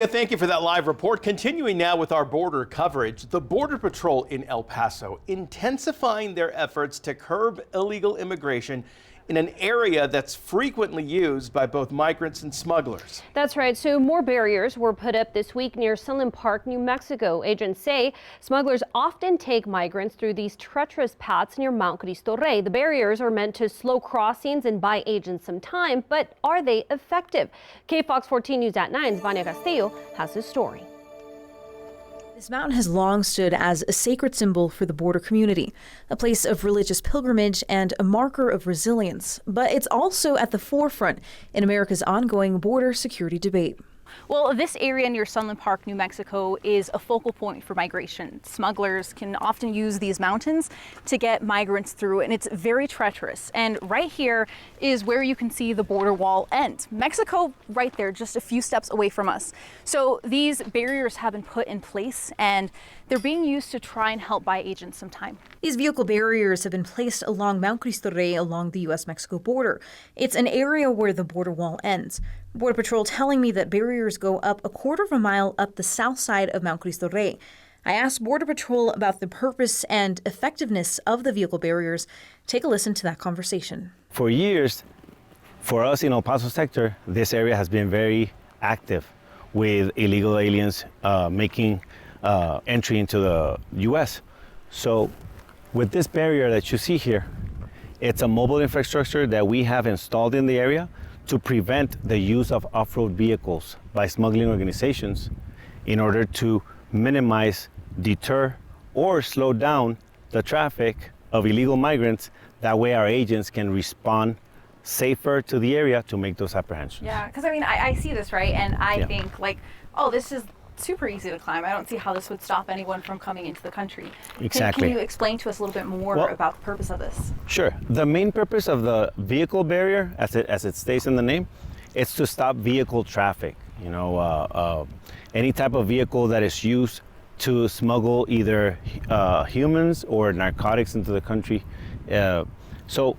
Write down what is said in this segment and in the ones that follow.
Yeah, thank you for that live report. Continuing now with our border coverage, the Border Patrol in El Paso intensifying their efforts to curb illegal immigration in an area that's frequently used by both migrants and smugglers. That's right. So more barriers were put up this week near Sunland Park, New Mexico. Agents say smugglers often take migrants through these treacherous paths near Mount Cristo Rey. The barriers are meant to slow crossings and buy agents some time, but are they effective? KFOX 14 News at 9's Vania Castillo has the story. This mountain has long stood as a sacred symbol for the border community, a place of religious pilgrimage and a marker of resilience. But it's also at the forefront in America's ongoing border security debate. Well, this area near Sunland Park, New Mexico, is a focal point for migration. Smugglers can often use these mountains to get migrants through, and it's very treacherous. And right here is where you can see the border wall end. Mexico right there, just a few steps away from us. So these barriers have been put in place, and they're being used to try and help buy agents some time. These vehicle barriers have been placed along Mount Cristo Rey along the U.S.-Mexico border. It's an area where the border wall ends. Border Patrol telling me that barriers go up a quarter of a mile up the south side of Mount Cristo Rey. I asked Border Patrol about the purpose and effectiveness of the vehicle barriers. Take a listen to that conversation. For years, for us in El Paso sector, this area has been very active with illegal aliens making entry into the U.S. So with this barrier that you see here, it's a mobile infrastructure that we have installed in the area to prevent the use of off-road vehicles by smuggling organizations in order to minimize, deter, or slow down the traffic of illegal migrants. That way our agents can respond safer to the area to make those apprehensions. Yeah, because I mean, I see this, right? And I think like, oh, this is super easy to climb. I don't see how this would stop anyone from coming into the country. Exactly. Can you explain to us a little bit more about the purpose of this? Sure. The main purpose of the vehicle barrier, as it states in the name, is to stop vehicle traffic. You know, any type of vehicle that is used to smuggle either humans or narcotics into the country. So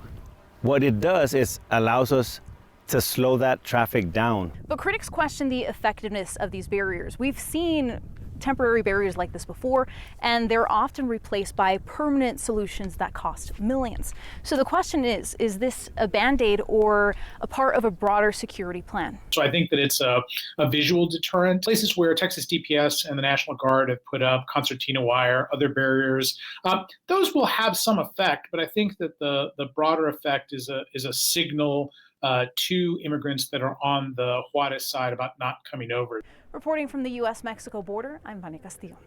what it does is allows us to slow that traffic down. But critics question the effectiveness of these barriers. We've seen temporary barriers like this before, and they're often replaced by permanent solutions that cost millions. So the question is this a Band-Aid or a part of a broader security plan? So I think that it's a visual deterrent. Places where Texas DPS and the National Guard have put up concertina wire, other barriers, those will have some effect, but I think that the broader effect is a signal to immigrants that are on the Juarez side about not coming over. Reporting from the U.S.-Mexico border, I'm Vania Castillo.